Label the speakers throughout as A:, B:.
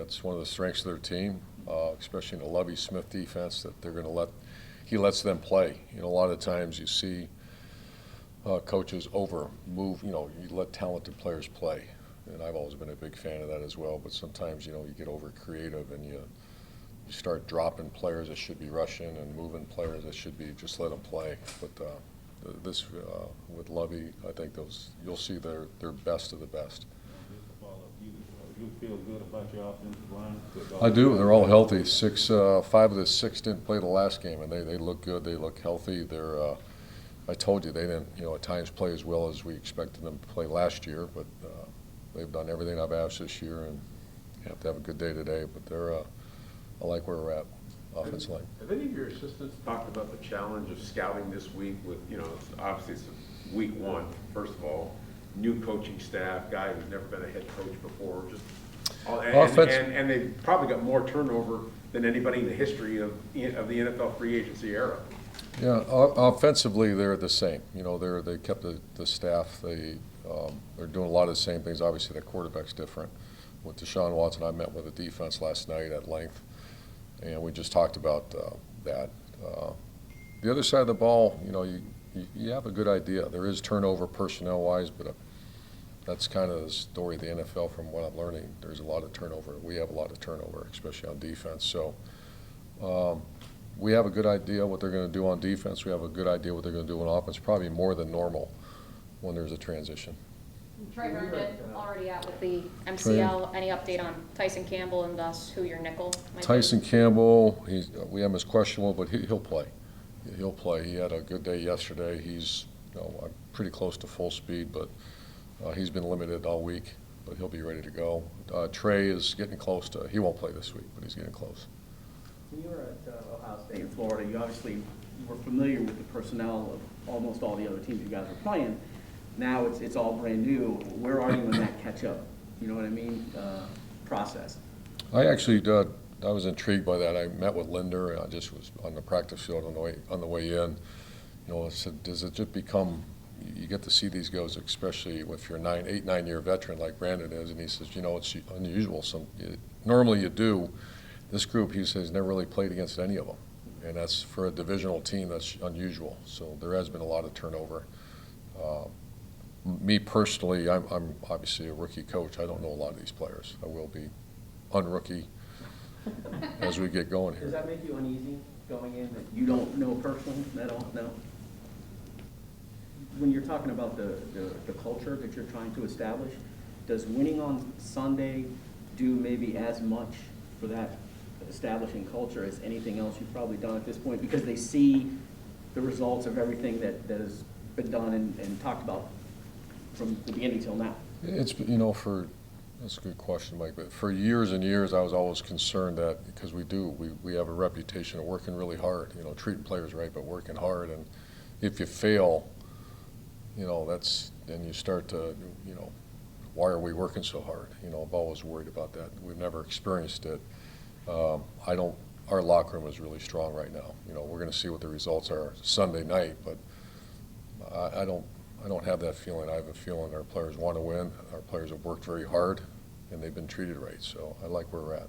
A: That's one of the strengths of their team, especially in the Lovie Smith defense, that they're going to he lets them play. A lot of times you see coaches move, you let talented players play. And I've always been a big fan of that as well, but sometimes, you get over creative and you start dropping players that should be rushing and moving players that should be just let them play. But with Lovie, I think you'll see their best of the best.
B: You feel good about your offensive line?
A: I do. They're all healthy. 5 of the 6 didn't play the last game, and they look good. They look healthy. I told you they didn't, at times play as well as we expected them to play last year, but they've done everything I've asked this year, and you have to have a good day today. But I like where we're at, offensive line.
C: Have any of your assistants talked about the challenge of scouting this week with, obviously it's week 1, first of all, new coaching staff, guy who's never been a head coach before, and they've probably got more turnover than anybody in the history of the NFL free agency era.
A: Yeah, offensively they're the same. They kept the staff. They're doing a lot of the same things. Obviously, the quarterback's different. With Deshaun Watson, I met with the defense last night at length, and we just talked about that. The other side of the ball, you have a good idea. There is turnover personnel-wise, but that's kind of the story of the NFL from what I'm learning. There's a lot of turnover. We have a lot of turnover, especially on defense. So we have a good idea what they're going to do on defense. We have a good idea what they're going to do on offense, probably more than normal when there's a transition.
D: Trevor already out with the MCL. Any update on Tyson Campbell and thus who your nickel might
A: Tyson
D: be?
A: Campbell, we have him as questionable, but he'll play. He'll play. He had a good day yesterday. He's pretty close to full speed, but he's been limited all week, but he'll be ready to go. Trey is getting close to, he won't play this week, but he's getting close.
E: When you were at Ohio State in Florida, you obviously were familiar with the personnel of almost all the other teams you guys were playing. Now it's all brand new. Where are you in that catch-up, you know what I mean, process?
A: I actually I was intrigued by that. I met with Linder, and I just was on the practice field on the way in. I said, does it just become, you get to see these guys, especially if you're a 8, 9-year veteran like Brandon is, and he says, it's unusual. Normally you do. This group, he says, never really played against any of them, and that's for a divisional team. That's unusual. So there has been a lot of turnover. Me personally, I'm obviously a rookie coach. I don't know a lot of these players. I will be unrookie as we get going here.
E: Does that make you uneasy going in that you don't know personally at all? No? When you're talking about the culture that you're trying to establish, does winning on Sunday do maybe as much for that establishing culture as anything else you've probably done at this point, because they see the results of everything that has been done and talked about from the beginning till now?
A: It's, that's a good question, Mike, but for years and years I was always concerned that, because we have a reputation of working really hard, treating players right, but working hard, and if you fail, then you start to, why are we working so hard? I've always worried about that. We've never experienced it. Our locker room is really strong right now. We're going to see what the results are Sunday night, but I don't have that feeling. I have a feeling our players want to win. Our players have worked very hard, and they've been treated right. So I like where we're at.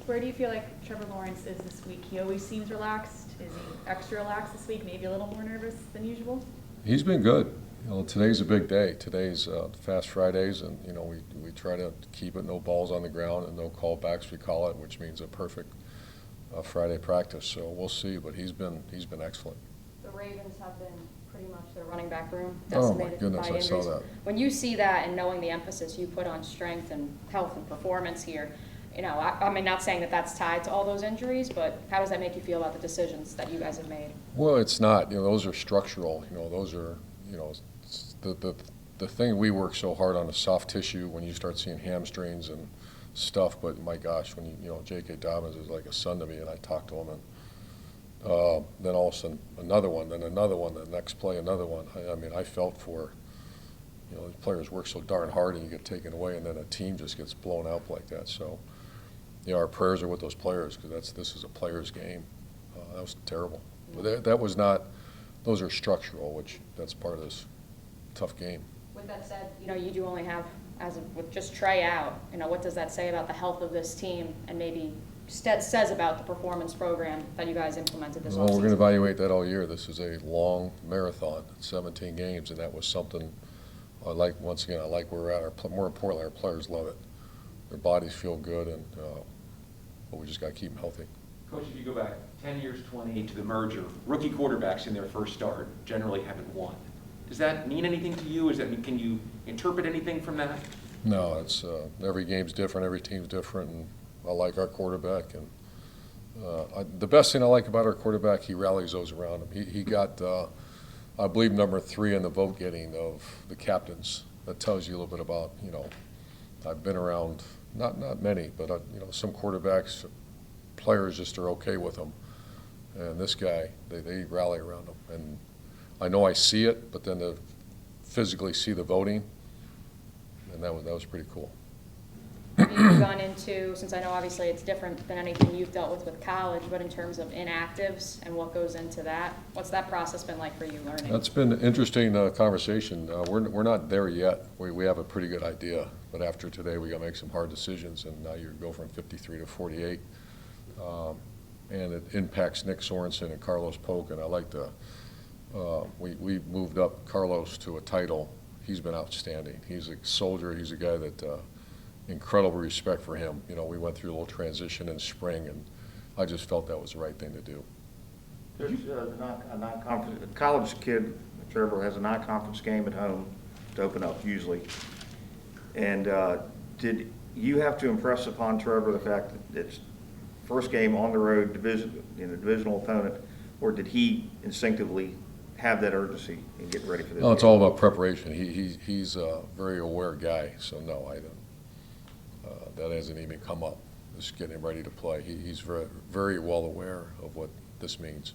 F: Where do you feel like Trevor Lawrence is this week? He always seems relaxed. Is he extra relaxed this week? Maybe a little more nervous than usual?
A: He's been good. Today's a big day. Today's Fast Fridays, and we try to keep it no balls on the ground and no callbacks, we call it, which means a perfect Friday practice. So we'll see, but he's been excellent.
D: The Ravens have been pretty much their running back room
A: Oh my
D: decimated
A: goodness,
D: by
A: I saw
D: injuries.
A: that.
D: When you see that and knowing the emphasis you put on strength and health and performance here, I mean, not saying that that's tied to all those injuries, but how does that make you feel about the decisions that you guys have made?
A: Well, it's not. Those are structural. Those are, the thing we work so hard on is soft tissue when you start seeing hamstrings and stuff. But my gosh, when J.K. Dobbins is like a son to me, and I talk to him, and then all of a sudden another one, then another one, the next play another one. I mean, I felt for, the players work so darn hard and you get taken away, and then a team just gets blown out like that. So, our prayers are with those players, because this is a player's game. That was terrible. But that was not. Those are structural, which that's part of this tough game.
D: With that said, you do only have with just Trey out, what does that say about the health of this team and maybe says about the performance program that you guys implemented this
A: Well, we're going to
D: offseason?
A: evaluate that all year. This is a long marathon, 17 games, and that was something I like. Once again, I like where we're at. More importantly, our players love it. Their bodies feel good, and but we just got to keep them healthy.
G: Coach, if you go back 10 years, 20 to the merger, rookie quarterbacks in their first start generally haven't won. Does that mean anything to you? Can you interpret anything from that?
A: No, it's every game's different, every team's different, and I like our quarterback. And the best thing I like about our quarterback, he rallies those around him. He got, I believe, number 3 in the vote getting of the captains. That tells you a little bit about, I've been around, not many, but some quarterbacks, players just are okay with them. And this guy, they rally around him. And I know I see it, but then to physically see the voting, and that was pretty cool.
D: You've gone into, since I know obviously it's different than anything you've dealt with college, but in terms of inactives and what goes into that, what's that process been like for you learning?
A: That's been an interesting conversation. We're not there yet. We have a pretty good idea, but after today we got to make some hard decisions, and now you go from 53 to 48, and it impacts Nick Sorensen and Carlos Polk, and I like to. We moved up Carlos to a title. He's been outstanding. He's a soldier. He's a guy that incredible respect for him. We went through a little transition in spring, and I just felt that was the right thing to do.
H: There's a non-conference, a college kid, Trevor, has a non-conference game at home to open up usually. And did you have to impress upon Trevor the fact that it's first game on the road, divisional opponent, or did he instinctively have that urgency in getting ready for this?
A: No, it's
H: game?
A: all about preparation. He's a very aware guy, so no, I don't. That hasn't even come up. Just getting him ready to play. He's very, very well aware of what this means.